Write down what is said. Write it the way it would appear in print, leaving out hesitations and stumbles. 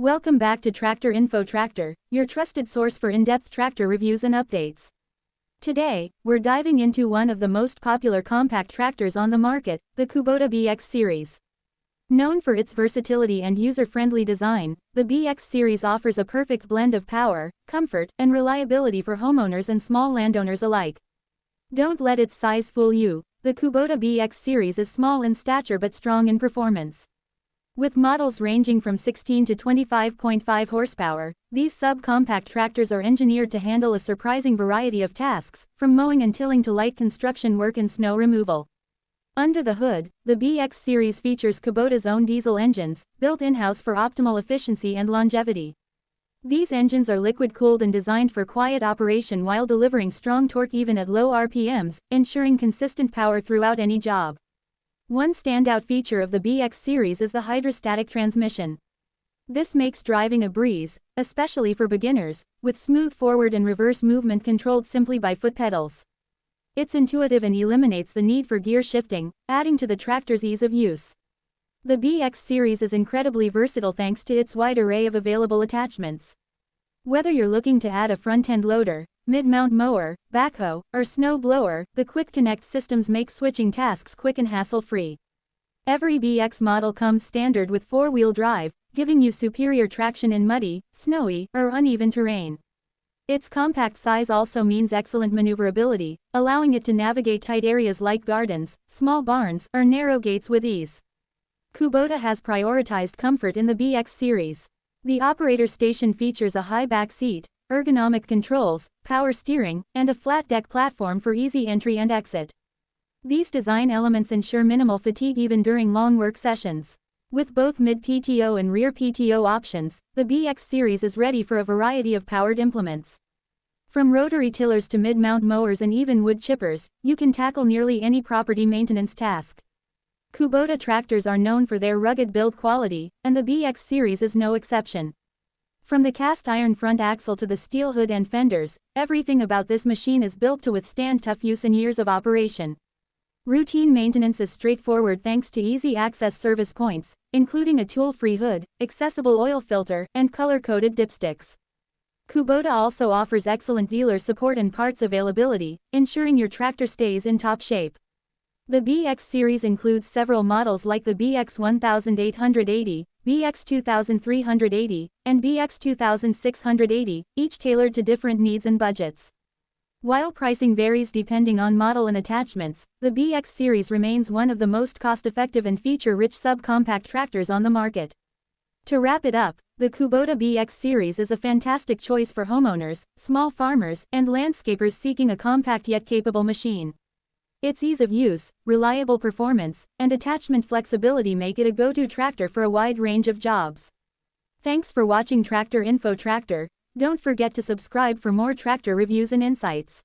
Welcome back to Tractor Info Tractor, your trusted source for in-depth tractor reviews and updates. Today, we're diving into one of the most popular compact tractors on the market, the Kubota BX Series. Known for its versatility and user-friendly design, the BX Series offers a perfect blend of power, comfort, and reliability for homeowners and small landowners alike. Don't let its size fool you. The Kubota BX Series is small in stature but strong in performance. With models ranging from 16 to 25.5 horsepower, these subcompact tractors are engineered to handle a surprising variety of tasks, from mowing and tilling to light construction work and snow removal. Under the hood, the BX Series features Kubota's own diesel engines, built in-house for optimal efficiency and longevity. These engines are liquid-cooled and designed for quiet operation while delivering strong torque even at low RPMs, ensuring consistent power throughout any job. One standout feature of the BX Series is the hydrostatic transmission. This makes driving a breeze, especially for beginners, with smooth forward and reverse movement controlled simply by foot pedals. It's intuitive and eliminates the need for gear shifting, adding to the tractor's ease of use. The BX Series is incredibly versatile thanks to its wide array of available attachments. Whether you're looking to add a front-end loader, mid-mount mower, backhoe, or snow blower, the Quick Connect systems make switching tasks quick and hassle-free. Every BX model comes standard with four-wheel drive, giving you superior traction in muddy, snowy, or uneven terrain. Its compact size also means excellent maneuverability, allowing it to navigate tight areas like gardens, small barns, or narrow gates with ease. Kubota has prioritized comfort in the BX Series. The operator station features a high back seat, ergonomic controls, power steering, and a flat deck platform for easy entry and exit. These design elements ensure minimal fatigue even during long work sessions. With both mid-PTO and rear PTO options, the BX Series is ready for a variety of powered implements. From rotary tillers to mid-mount mowers and even wood chippers, you can tackle nearly any property maintenance task. Kubota tractors are known for their rugged build quality, and the BX Series is no exception. From the cast iron front axle to the steel hood and fenders, everything about this machine is built to withstand tough use and years of operation. Routine maintenance is straightforward thanks to easy access service points, including a tool-free hood, accessible oil filter, and color-coded dipsticks. Kubota also offers excellent dealer support and parts availability, ensuring your tractor stays in top shape. The BX Series includes several models like the BX 1880, BX 2380, and BX 2680, each tailored to different needs and budgets. While pricing varies depending on model and attachments, the BX Series remains one of the most cost-effective and feature-rich subcompact tractors on the market. To wrap it up, the Kubota BX Series is a fantastic choice for homeowners, small farmers, and landscapers seeking a compact yet capable machine. Its ease of use, reliable performance, and attachment flexibility make it a go-to tractor for a wide range of jobs. Thanks for watching Tractor Info Tractor. Don't forget to subscribe for more tractor reviews and insights.